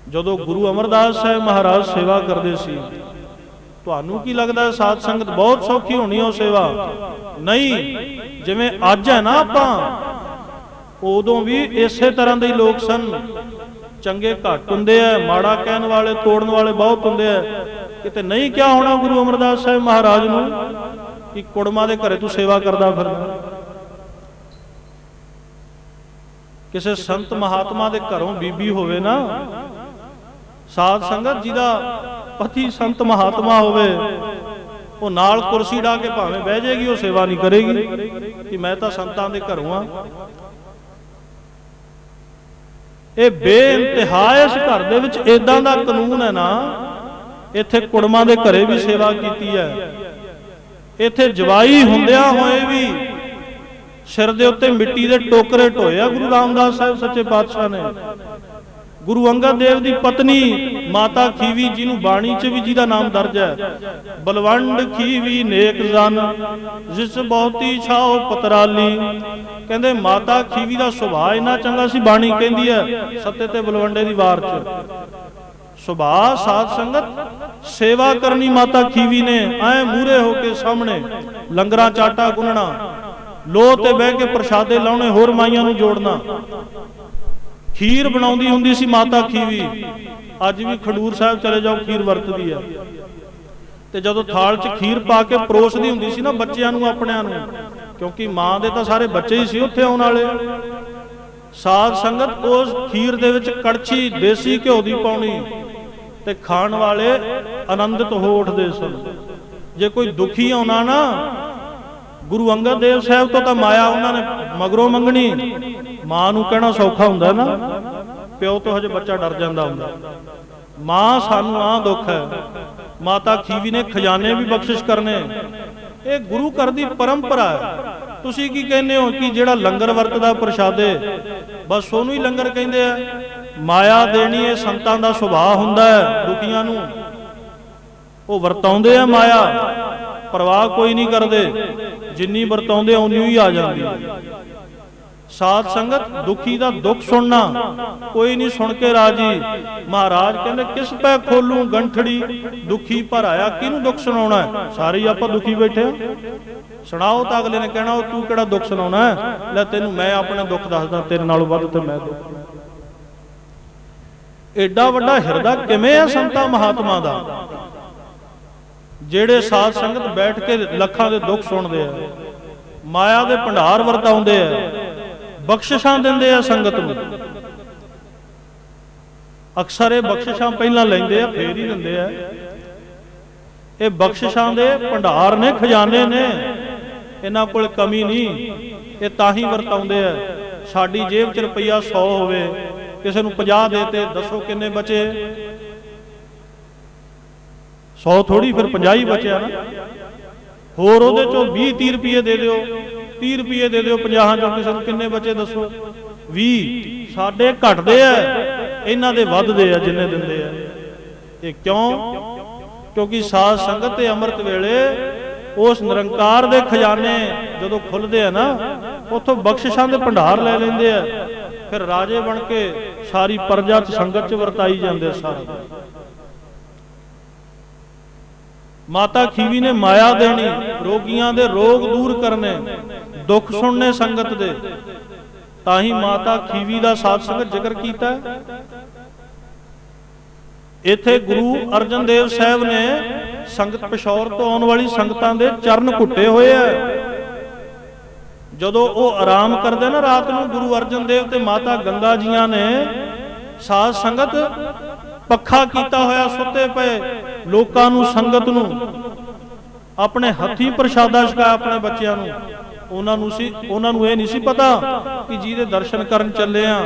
ਜਦੋਂ ਗੁਰੂ ਅਮਰਦਾਸ ਸਾਹਿਬ ਮਹਾਰਾਜ ਸੇਵਾ ਕਰਦੇ ਸੀ, ਤੁਹਾਨੂੰ ਕੀ ਲੱਗਦਾ ਸਾਧ ਸੰਗਤ ਬਹੁਤ ਸੌਖੀ ਹੋਣੀ ਉਹ ਸੇਵਾ? ਨਹੀਂ, ਜਿਵੇਂ ਅੱਜ ਹੈ ਨਾ ਆਪਾਂ, ਉਦੋਂ ਵੀ ਇਸੇ ਤਰ੍ਹਾਂ ਦੇ ਲੋਕ ਸਨ। ਚੰਗੇ ਘੱਟ ਹੁੰਦੇ ਆ, ਮਾੜਾ ਕਹਿਣ ਵਾਲੇ ਤੋੜਨ ਵਾਲੇ ਬਹੁਤ ਹੁੰਦੇ ਆ। ਕਿਤੇ ਨਹੀਂ ਕਿਹਾ ਹੋਣਾ ਗੁਰੂ ਅਮਰਦਾਸ ਸਾਹਿਬ ਮਹਾਰਾਜ ਨੂੰ ਕਿ ਕੁੜਮਾਂ ਦੇ ਘਰੇ ਤੂੰ ਸੇਵਾ ਕਰਦਾ ਫਿਰਦਾ। ਕਿਸੇ ਸੰਤ ਮਹਾਤਮਾ ਦੇ ਘਰੋਂ ਬੀਬੀ ਹੋਵੇ ਨਾ ਸਾਧ ਸੰਗਤ, ਜਿਹਦਾ ਪਤੀ ਸੰਤ ਮਹਾਤਮਾ ਹੋਵੇ, ਉਹ ਨਾਲ ਕੁਰਸੀ ਢਾ ਕੇ ਭਾਵੇਂ ਬਹਿ ਜਾਏਗੀ, ਉਹ ਸੇਵਾ ਨਹੀਂ ਕਰੇਗੀ ਕਿ ਮੈਂ ਤਾਂ ਸੰਤਾਂ ਦੇ ਘਰੋਂ ਆ। ਇਹ ਬੇਇੰਤਹਾ ਇਸ ਘਰ ਦੇ ਵਿੱਚ ਇਦਾਂ ਦਾ ਕਾਨੂੰਨ ਹੈ ਨਾ, ਇੱਥੇ ਕੁੜਮਾਂ ਦੇ ਘਰੇ ਵੀ ਸੇਵਾ ਕੀਤੀ ਹੈ। ਇੱਥੇ ਜਵਾਈ ਹੁੰਦਿਆਂ ਹੋਏ ਵੀ ਸਿਰ ਦੇ ਉੱਤੇ ਮਿੱਟੀ ਦੇ ਟੋਕਰੇ ਢੋਏ ਆ ਗੁਰੂ ਰਾਮਦਾਸ ਸਾਹਿਬ ਸੱਚੇ ਪਾਤਸ਼ਾਹ ਨੇ। ਗੁਰੂ ਅੰਗਦ ਦੇਵ ਦੀ ਪਤਨੀ ਮਾਤਾ ਖੀਵੀ, ਜਿਹਨੂੰ ਬਾਣੀ 'ਚ ਵੀ ਜਿਹਦਾ ਨਾਮ ਦਰਜ ਹੈ, ਬਲਵੰਡ ਖੀਵੀ ਨੇਕ ਜਨ ਜਿਸ ਬਹੁਤੀ ਛਾਓ ਪਤਰਾਲੀ। ਕਹਿੰਦੇ ਮਾਤਾ ਖੀਵੀ ਦਾ ਸੁਭਾਅ ਇੰਨਾ ਚੰਗਾ ਸੀ, ਬਾਣੀ ਕਹਿੰਦੀ ਹੈ ਸੱਤੇ ਤੇ ਬਲਵੰਡੇ ਦੀ ਵਾਰ 'ਚ ਸੁਭਾਅ। ਸਾਧ ਸੰਗਤ ਸੇਵਾ ਕਰਨੀ ਮਾਤਾ ਖੀਵੀ ਨੇ, ਐ ਮੂਹਰੇ ਹੋ ਕੇ ਸਾਹਮਣੇ ਲੰਗਰਾਂ ਚਾਟਾ ਗੁੰਨਣਾ, ਲੋਹ ਤੇ ਬਹਿ ਕੇ ਪ੍ਰਸ਼ਾਦੇ ਲਾਉਣੇ, ਹੋਰ ਮਾਈਆਂ ਨੂੰ ਜੋੜਨਾ। ਖੀਰ ਬਣਾਉਂਦੀ ਹੁੰਦੀ ਸੀ ਮਾਤਾ ਖੀਵੀ। ਅੱਜ ਵੀ ਖਡੂਰ ਸਾਹਿਬ ਚਲੇ ਜਾਓ, ਖੀਰ ਵਰਤਦੀ ਹੈ। ਤੇ ਜਦੋਂ ਥਾਲ 'ਚ ਖੀਰ ਪਾ ਕੇ ਪਰੋਸਦੀ ਹੁੰਦੀ ਸੀ ਨਾ ਬੱਚਿਆਂ ਨੂੰ, ਆਪਣਿਆਂ ਨੂੰ, ਕਿਉਂਕਿ ਮਾਂ ਦੇ ਤਾਂ ਸਾਰੇ ਬੱਚੇ ਹੀ ਸੀ ਉੱਥੇ ਆਉਣ ਵਾਲੇ। ਸਾਧ ਸੰਗਤ ਉਸ ਖੀਰ ਦੇ ਵਿੱਚ ਕੜਛੀ ਦੇਸੀ ਘਿਓ ਦੀ ਪਾਉਣੀ, ਤੇ ਖਾਣ ਵਾਲੇ ਆਨੰਦਿਤ ਹੋ ਉੱਠਦੇ ਸਨ। ਜੇ ਕੋਈ ਦੁਖੀ ਆਉਣਾ ਨਾ, ਗੁਰੂ ਅੰਗਦ ਦੇਵ ਸਾਹਿਬ ਤੋਂ ਤਾਂ ਮਾਇਆ ਉਹਨਾਂ ਨੇ ਮਗਰੋਂ ਮੰਗਣੀ। ਮਾਂ ਨੂੰ ਕਹਿਣਾ ਸੌਖਾ ਹੁੰਦਾ ਨਾ, ਪਿਓ ਤੋਂ ਹਜੇ ਬੱਚਾ ਡਰ ਜਾਂਦਾ ਹੁੰਦਾ। ਮਾਂ ਸਾਨੂੰ ਆਹ ਦੁੱਖ ਹੈ, ਮਾਤਾ ਖੀਵੀ ਨੇ ਖਜ਼ਾਨੇ ਵੀ ਬਖਸ਼ਿਸ਼ ਕਰਨੇ। ਇਹ ਗੁਰੂ ਘਰ ਦੀ ਪਰੰਪਰਾ ਹੈ। ਤੁਸੀਂ ਕੀ ਕਹਿੰਦੇ ਹੋ ਕਿ ਜਿਹੜਾ ਲੰਗਰ ਵਰਤਦਾ ਪ੍ਰਸ਼ਾਦੇ ਬਸ ਉਹਨੂੰ ਹੀ ਲੰਗਰ ਕਹਿੰਦੇ ਆ? ਮਾਇਆ ਦੇਣੀ ਇਹ ਸੰਤਾਂ ਦਾ ਸੁਭਾਅ ਹੁੰਦਾ ਹੈ। ਦੁਖੀਆਂ ਨੂੰ ਉਹ ਵਰਤਾਉਂਦੇ ਆ ਮਾਇਆ, ਪਰਵਾਹ ਕੋਈ ਨਹੀਂ ਕਰਦੇ, ਜਿੰਨੀ ਵਰਤਾਉਂਦੇ ਉਨੀ ਹੀ ਆ ਜਾਂਦੀ। ਸਾਧ ਸੰਗਤ ਦੁਖੀ ਦਾ ਦੁੱਖ ਸੁਣਨਾ, ਕੋਈ ਨਹੀਂ ਸੁਣ ਕੇ ਰਾਜੀ। ਮਹਾਰਾਜ ਕਹਿੰਦੇ ਕਿਸ ਪੈ ਖੋਲੂ ਗੰਠੜੀ, ਦੁਖੀ ਪਰ ਆਇਆ। ਕਿਹਨੂੰ ਦੁੱਖ ਸੁਣਾਉਣਾ ਹੈ? ਸਾਰੇ ਹੀ ਆਪਾਂ ਦੁਖੀ ਬੈਠੇ ਆ। ਸੁਣਾਓ ਤਾਂ ਅਗਲੇ ਨੇ ਕਹਿਣਾ ਉਹ ਤੂੰ ਕਿਹੜਾ ਦੁੱਖ ਸੁਣਾਉਣਾ ਹੈ, ਲੈ ਤੈਨੂੰ ਮੈਂ ਆਪਣੇ ਦੁੱਖ ਦੱਸਦਾ, ਤੇਰੇ ਨਾਲੋਂ ਵੱਧ ਤੇ ਮੈਂ ਦੁੱਖ। ਏਡਾ ਵੱਡਾ ਹਿਰਦਾ ਕਿਵੇਂ ਹੈ ਸੰਤਾਂ ਮਹਾਤਮਾ ਦਾ, ਜਿਹੜੇ ਸਾਧ ਸੰਗਤ ਬੈਠ ਕੇ ਲੱਖਾਂ ਦੇ ਦੁੱਖ ਸੁਣਦੇ ਆ, ਮਾਇਆ ਦੇ ਭੰਡਾਰ ਵਰਤਾਉਂਦੇ ਆ, ਬਖਸ਼ਿਸ਼ਾਂ ਦਿੰਦੇ ਆ ਸੰਗਤ ਨੂੰ। ਅਕਸਰ ਇਹ ਬਖਸ਼ਿਸ਼ਾਂ ਪਹਿਲਾਂ ਲੈਂਦੇ ਆ ਫੇਰ ਹੀ ਦਿੰਦੇ ਆ। ਇਹ ਬਖਸ਼ਿਸ਼ਾਂ ਦੇ ਭੰਡਾਰ ਨੇ, ਖਜ਼ਾਨੇ ਨੇ, ਇਹਨਾਂ ਕੋਲ ਕਮੀ ਨਹੀਂ। ਇਹ ਤਾਂ ਹੀ ਵਰਤਾਉਂਦੇ ਆ। ਸਾਡੀ ਜੇਬ 'ਚ ਰੁਪਈਆ 100 ਹੋਵੇ, ਕਿਸੇ ਨੂੰ 50 ਦੇਤੇ, ਦੱਸੋ ਕਿੰਨੇ ਬਚੇ? 100 ਥੋੜੀ, ਫਿਰ 50 ਹੀ ਬਚਿਆ ਨਾ। ਹੋਰ ਉਹਦੇ ਚੋਂ 20-30 ਰੁਪਏ ਦੇ ਦਿਓ, 30 ਰੁਪਏ ਦੇ ਦਿਓ, 50 ਚੋਂ ਕਿਸੇ ਨੂੰ ਕਿੰਨੇ ਬਚੇ ਦੱਸੋ? 20। ਸਾਡੇ ਘਟਦੇ ਆ, ਇਹਨਾਂ ਦੇ ਵੱਧਦੇ ਆ ਜਿੰਨੇ ਦਿੰਦੇ ਆ। ਇਹ ਕਿਉਂ? ਕਿਉਂਕਿ ਸਾਧ ਸੰਗਤ ਤੇ ਅੰਮ੍ਰਿਤ ਵੇਲੇ ਉਸ ਨਿਰੰਕਾਰ ਦੇ ਖਜ਼ਾਨੇ ਜਦੋਂ ਖੁੱਲਦੇ ਆ ਨਾ, ਉੱਥੋਂ ਬਖਸ਼ਿਸ਼ਾਂ ਦੇ ਭੰਡਾਰ ਲੈ ਲੈਂਦੇ ਆ। ਫਿਰ ਰਾਜੇ ਬਣ ਕੇ ਸਾਰੀ ਪ੍ਰਜਾ ਚ ਸੰਗਤ ਚ ਵਰਤਾਈ ਜਾਂਦੇ ਸਾਰਾ। ਮਾਤਾ ਖੀਵੀ ਨੇ ਮਾਇਆ ਦੇਣੀ, ਰੋਗੀਆਂ ਦੇ ਰੋਗ ਦੂਰ ਕਰਨੇ, ਦੁੱਖ ਸੁਣਨੇ ਸੰਗਤ ਦੇ। ਤਾਂ ਹੀ ਮਾਤਾ ਖੀਵੀ ਦਾ ਸਾਧ ਸੰਗਤ ਜ਼ਿਕਰ ਕੀਤਾ। ਇੱਥੇ ਗੁਰੂ ਅਰਜਨ ਦੇਵ ਸਾਹਿਬ ਨੇ ਸੰਗਤ ਪਿਸ਼ੌਰ ਤੋਂ ਆਉਣ ਵਾਲੀ ਸੰਗਤਾਂ ਦੇ ਚਰਨ ਘੁੱਟੇ ਹੋਏ ਆ। ਜਦੋਂ ਉਹ ਆਰਾਮ ਕਰਦੇ ਨਾ ਰਾਤ ਨੂੰ, ਗੁਰੂ ਅਰਜਨ ਦੇਵ ਤੇ ਮਾਤਾ ਗੰਗਾ ਜੀਆਂ ਨੇ ਸਾਧ ਸੰਗਤ ਪੱਖਾ ਕੀਤਾ ਹੋਇਆ, ਸੁੱਤੇ ਪਏ ਲੋਕਾਂ ਨੂੰ, ਸੰਗਤ ਨੂੰ ਆਪਣੇ ਹੱਥੀਂ ਪ੍ਰਸ਼ਾਦਾ ਛਕਾਇਆ ਆਪਣੇ ਬੱਚਿਆਂ ਨੂੰ। ਉਹਨਾਂ ਨੂੰ ਇਹ ਨਹੀਂ ਸੀ ਪਤਾ ਕਿ ਜਿਹਦੇ ਦਰਸ਼ਨ ਕਰਨ ਚੱਲੇ ਆ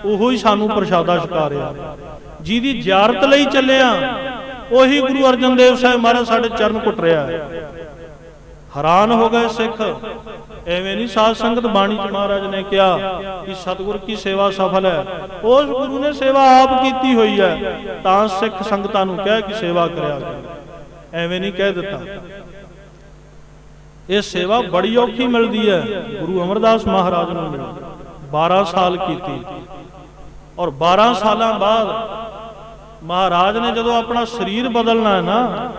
ਉਹੋ ਹੀ ਸਾਨੂੰ ਪ੍ਰਸ਼ਾਦਾ ਛਕਾ ਰਿਹਾ। ਜਿਹਦੀ ਜ਼ਿਆਰਤ ਲਈ ਚੱਲੇ ਆ ਉਹੀ ਗੁਰੂ ਅਰਜਨ ਦੇਵ ਸਾਹਿਬ ਮਹਾਰਾਜ ਸਾਡੇ ਚਰਨ ਘੁੱਟ ਰਿਹਾ। ਹੈਰਾਨ ਹੋ ਗਏ ਸਿੱਖ। ਐਵੇਂ ਨਹੀਂ ਸਾਧ ਸੰਗਤ ਬਾਣੀ ਚ ਮਹਾਰਾਜ ਨੇ ਕਿਹਾ ਕਿ ਸਤਿਗੁਰ ਕੀ ਸੇਵਾ ਸਫਲ ਹੈ। ਉਸ ਗੁਰੂ ਨੇ ਸੇਵਾ ਆਪ ਕੀਤੀ ਹੋਈ ਹੈ, ਤਾਂ ਸਿੱਖ ਸੰਗਤਾਂ ਨੂੰ ਕਹਿ ਕਿ ਸੇਵਾ ਕਰਿਆ। ਐਵੇਂ ਨਹੀਂ ਕਹਿ ਦਿੱਤਾ। ਇਹ ਸੇਵਾ ਬੜੀ ਔਖੀ ਮਿਲਦੀ ਹੈ। ਗੁਰੂ ਅਮਰਦਾਸ ਮਹਾਰਾਜ ਨੂੰ ਮਿਲੀ, 12 ਸਾਲ ਕੀਤੀ। ਔਰ 12 ਸਾਲਾਂ ਬਾਅਦ ਮਹਾਰਾਜ ਨੇ ਜਦੋਂ ਆਪਣਾ ਸਰੀਰ ਬਦਲਣਾ ਹੈ ਨਾ,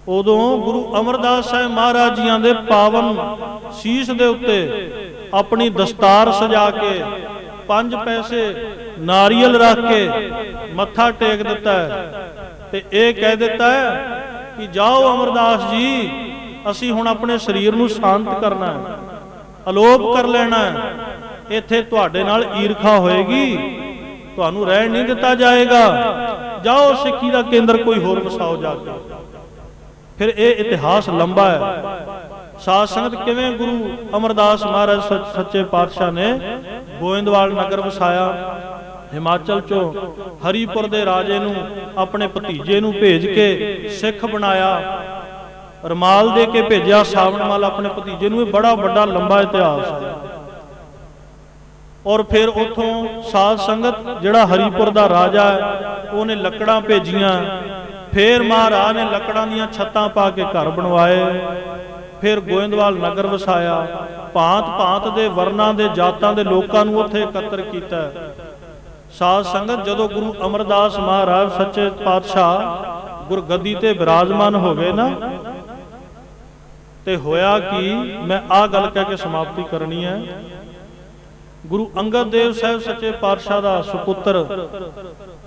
ਉਦੋਂ ਗੁਰੂ ਅਮਰਦਾਸ ਸਾਹਿਬ ਮਹਾਰਾਜ ਜੀਆਂ ਦੇ ਪਾਵਨ ਸੀਸ ਦੇ ਉੱਤੇ ਆਪਣੀ ਦਸਤਾਰ ਸਜਾ ਕੇ 5 ਪੈਸੇ ਨਾਰੀਅਲ ਰੱਖ ਕੇ ਮੱਥਾ ਟੇਕ ਦਿੱਤਾ ਹੈ ਤੇ ਇਹ ਕਹਿ ਦਿੱਤਾ ਹੈ ਕਿ ਜਾਓ ਅਮਰਦਾਸ ਜੀ, ਅਸੀਂ ਹੁਣ ਆਪਣੇ ਸਰੀਰ ਨੂੰ ਸ਼ਾਂਤ ਕਰਨਾ ਹੈ, ਅਲੋਪ ਕਰ ਲੈਣਾ ਹੈ। ਇੱਥੇ ਤੁਹਾਡੇ ਨਾਲ ਈਰਖਾ ਹੋਏਗੀ, ਤੁਹਾਨੂੰ ਰਹਿਣ ਨਹੀਂ ਦਿੱਤਾ ਜਾਏਗਾ। ਜਾਓ ਸਿੱਖੀ ਦਾ ਕੇਂਦਰ ਕੋਈ ਹੋਰ ਵਸਾਓ ਜਾ ਕੇ। ਫਿਰ ਇਹ ਇਤਿਹਾਸ ਲੰਬਾ ਹੈ। ਸਾਧ ਸੰਗਤ ਕਿਵੇਂ ਗੁਰੂ ਅਮਰਦਾਸ ਮਹਾਰਾਜ ਸੱਚੇ ਪਾਤਸ਼ਾਹ ਨੇ ਗੋਇੰਦਵਾਲ ਨਗਰ ਵਸਾਇਆ। ਹਿਮਾਚਲ ਚੋਂ ਹਰੀਪੁਰ ਦੇ ਰਾਜੇ ਨੂੰ ਆਪਣੇ ਭਤੀਜੇ ਨੂੰ ਭੇਜ ਕੇ ਸਿੱਖ ਬਣਾਇਆ, ਰਮਾਲ ਦੇ ਕੇ ਭੇਜਿਆ ਸਾਵਣਮਾਲ ਆਪਣੇ ਭਤੀਜੇ ਨੂੰ। ਇਹ ਬੜਾ ਵੱਡਾ ਲੰਬਾ ਇਤਿਹਾਸ ਹੈ। ਔਰ ਫਿਰ ਉਥੋਂ ਸਾਧ ਸੰਗਤ ਜਿਹੜਾ ਹਰੀਪੁਰ ਦਾ ਰਾਜਾ ਹੈ ਉਹਨੇ ਲੱਕੜਾਂ ਭੇਜੀਆਂ। ਫਿਰ ਮਹਾਰਾਜ ਨੇ ਲੱਕੜਾਂ ਦੀਆਂ ਛੱਤਾਂ ਪਾ ਕੇ ਘਰ ਬਣਵਾਏ। ਫਿਰ ਗੋਇੰਦਵਾਲ ਨਗਰ ਵਸਾਇਆ। ਭਾਂਤ ਭਾਂਤ ਦੇ ਵਰਨਾਂ ਦੇ ਜਾਤਾਂ ਦੇ ਲੋਕਾਂ ਨੂੰ ਉੱਥੇ ਇਕੱਤਰ ਕੀਤਾ। ਸਾਧ ਸੰਗਤ ਜਦੋਂ ਗੁਰੂ ਅਮਰਦਾਸ ਮਹਾਰਾਜ ਸੱਚੇ ਪਾਤਸ਼ਾਹ ਗੁਰਗੱਦੀ ਤੇ ਬਿਰਾਜਮਾਨ ਹੋ ਗਏ ਨਾ, ਤੇ ਹੋਇਆ ਕਿ ਮੈਂ ਆਹ ਗੱਲ ਕਹਿ ਕੇ ਸਮਾਪਤੀ ਕਰਨੀ ਹੈ। ਗੁਰੂ ਅੰਗਦ ਦੇਵ ਸਾਹਿਬ ਸੱਚੇ ਪਾਤਸ਼ਾਹ ਦਾ ਸੁਪੁੱਤਰ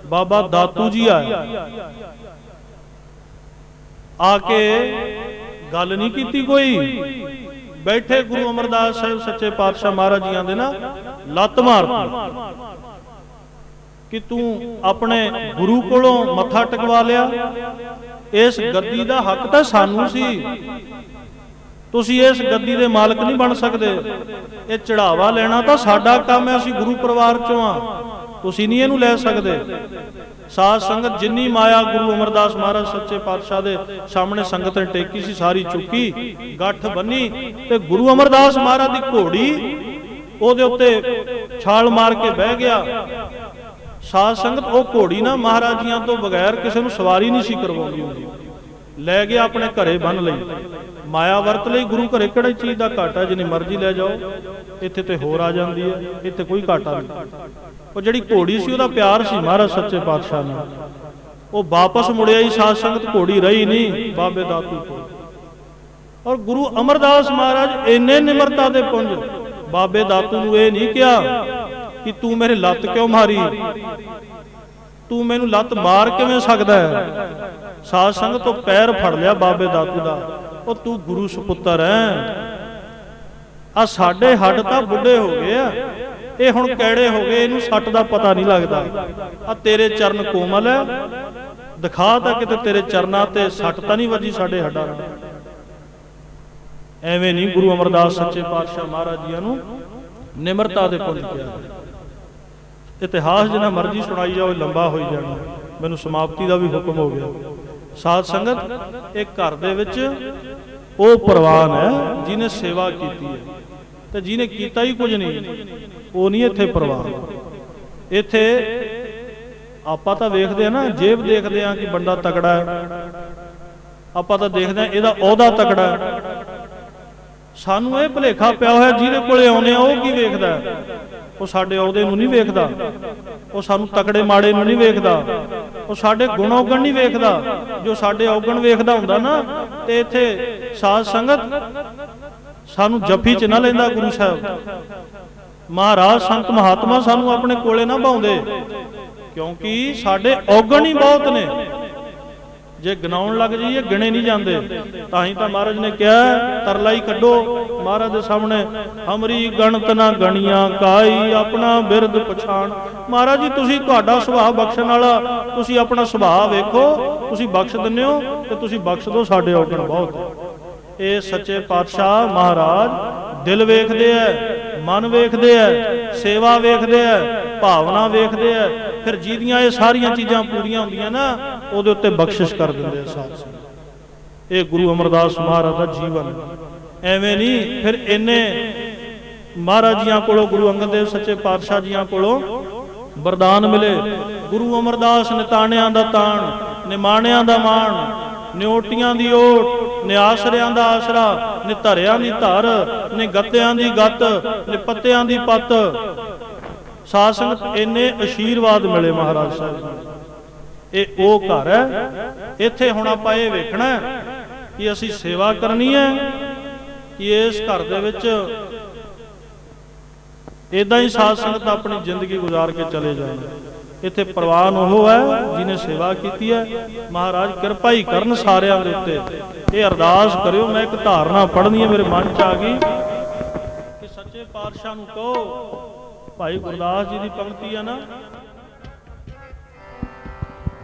ਬਾਬਾ ਦਾਤੂ ਜੀ ਆਇਆ। ਆ ਕੇ ਗੱਲ ਨਹੀਂ ਕੀਤੀ ਕੋਈ, ਬੈਠੇ ਗੁਰੂ ਅਮਰਦਾਸ ਸਾਹਿਬ ਸੱਚੇ ਪਾਤਸ਼ਾਹ ਮਹਾਰਾਜ ਜੀਆਂ ਦੇ ਨਾ ਲੱਤ ਮਾਰਤੀ ਕਿ ਤੂੰ ਆਪਣੇ ਗੁਰੂ ਕੋਲੋਂ ਮੱਥਾ ਟਿਕਵਾ ਲਿਆ, ਇਸ ਗੱਦੀ ਦਾ ਹੱਕ ਤਾਂ ਸਾਨੂੰ ਸੀ, ਤੁਸੀਂ ਇਸ ਗੱਦੀ ਦੇ ਮਾਲਕ ਨਹੀਂ ਬਣ ਸਕਦੇ। ਇਹ ਚੜਾਵਾ ਲੈਣਾ ਤਾਂ ਸਾਡਾ ਕੰਮ ਹੈ, ਅਸੀਂ ਗੁਰੂ ਪਰਿਵਾਰ ਚੋਂ ਆ, ਤੁਸੀਂ ਨਹੀਂ ਇਹਨੂੰ ਲੈ ਸਕਦੇ। साध संगत जिन्नी माया गुरु अमरदास महाराज सच्चे पातशाह दे सामने संगत ने टेकी सी सारी चुकी, गठ बनी ते गुरु अमरदास महाराज दी घोड़ी ओदे उत्ते छाल मार के बह गया। साध संगत वो घोड़ी ना महाराज जियां तो बगैर किसी नूं सवारी नहीं सी करवाउंदी हुंदी, लै गया अपने घरे बन लई। माया वरत लई, गुरु घरे किहड़ी चीज़ दा घाटा, जिन्नी मर्जी लै जाओ, इत्थे ते होर आ जांदी है, इत्थे कोई घाटा नहीं। वो जिहड़ी घोड़ी सी उहदा प्यार सी महाराज सच्चे पातशाह नाल, वो वापस मुड़िया ही साध संगत, घोड़ी रही नहीं बाबे दातू को। और गुरु अमरदास महाराज इन्ने निमरता दे पुंज, बाबे दातू नूं इह नहीं कहा कि तू मेरे लत्त क्यों मारी, तू मैनू लत्त मार किवें सकदा है। साध संगत तो पैर फड़ लिया बाबे दातू दा, ਉਹ तू गुरु सुपुੱਤਰ है। आ साडे हड्ड तां बुढ़े हो गए आ, ये हुण कैड़े हो गए, इनू सੱਟ ਦਾ पता नहीं लगता। आ तेरे चरण कोमल है, दिखा तां किते तेरे चरनां ते सੱਟ तां नहीं वजी साडे हड्डां नाल। ਐਵੇਂ नहीं गुरु अमरदास सच्चे पातशाह महाराज जी नूं निमरता दे पुंज किया। इतिहास जिन्ना मर्जी सुनाई जाओ लंबा होई जाना, मैनूं समाप्ति का भी हुक्म हो गया। साध संगत एक घर दे विच ਉਹ ਪ੍ਰਵਾਨ है जिन्हें सेवा की है, तो जिन्हें किया ही कुछ नहीं, वो नहीं इत्थे प्रवान। इत्थे आपां तां वेखदे ना, जेब देखदे आ कि बंदा तगड़ा है, आपां तां देखदे आ इहदा औहदा तगड़ा है। सानू ये भुलेखा पिया होया जिहदे कोले आउंदे आ वो की वेखदा है, वो साडे औहदे नूं नहीं वेखदा, वो सानू तकड़े माड़े नूं नहीं वेखदा, वो साडे गुण औगण नहीं वेखदा। जो साडे औगण वेखदा हुंदा ना, ते इत्थे साध संगत सानू जफी च ना लैंदा गुरु साहब महाराज। संत महात्मा सानू अपने कोले ना भाउंदे, क्योंकि साडे औगण ही बहुत ने, जे गिनाउण लग जाइए गिने नहीं जाते। ताही तो महाराज ने कहा तरला ही कड्डो महाराज के सामने, हमरी गणत ना गणिया काई अपना बिरद पछाण। महाराज जी तुसी तुहाडा सुभाव बख्शण वाला, तुसी अपना सुभाव वेखो, तुसी बख्श दिंदे हो ते तुसी बख्श दो, साडे औगण बहुत है। ये सच्चे पातशाह महाराज दिल वेखदे है, मन वेखदे है, सेवा वेखदे है, भावना वेखदे है, फिर जिहदियां ये सारियां चीज़ां पूरीआं हुंदियां ना, उहदे उत्ते बख्शिश कर दिंदे साध संगत। ये गुरु अमरदास महाराज का जीवन एवें नहीं। फिर इन्ने महाराज जियां कोलों, गुरु अंगद देव सच्चे पातशाह जियां कोलों वरदान मिले। गुरु अमरदास निताणियां दा ताण, निमाणियां दा माण, निओटियां दी ओट, निआसरियां दा आसरा, निधरियां दी धर, निगत्तियां दी गत, निपत्तियां दी पत। साध संगत इन्ने आशीर्वाद मिले महाराज साहब। ये वो घर है, इत्थे हुण आपां इह वेखना कि असीं सेवा करनी है कि इस घर दे विच इदां ही साध संगत अपनी जिंदगी गुजार के चले जाए। इत्थे प्रवान वो है जिन्हें सेवा की है। महाराज कृपा ही करन सारियां दे उत्ते। ये अरदास करियो, मैं एक धारणा पढ़नी है मेरे मन च आ गई कि सच्चे पातशाह नूं कहो, भाई गुरदास जी की पंक्ति है ना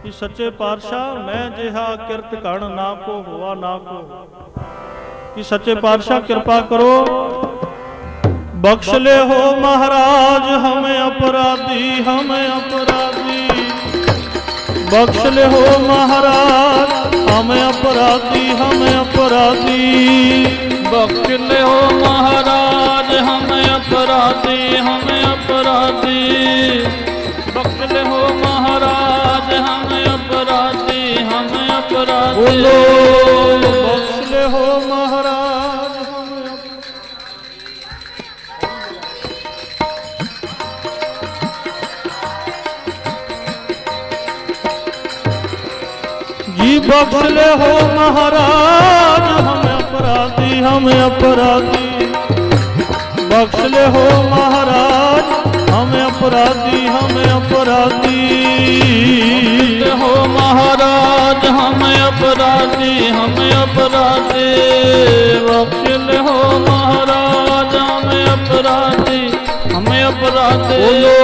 कि सच्चे पातशाह मैं जिहा किरत कण ना को हुआ ना को, कि सच्चे पातशाह कृपा करो बख्श ले हो महाराज हमें अपराधी, हमें अपराधी बख्श ले हो महाराज हमें अपराधी, हमें अपराधी बख्श ले हो महाराज हमें अपराधी, हमें अपराधी बख्श ले हो महाराज हमें अपराधी, हमें अपराधी। बोलो बख्श ले हो महाराज जी, बख्श ले हो महाराज हमें अपराधी, हमें अपराधी बख्श ले हो महाराज हमें अपराधी, हमें अपराधी हो महाराज हमें अपराधी, हमें अपराधी बख्श ले हो महाराज हमें अपराधी, हमें अपराधी। बोलो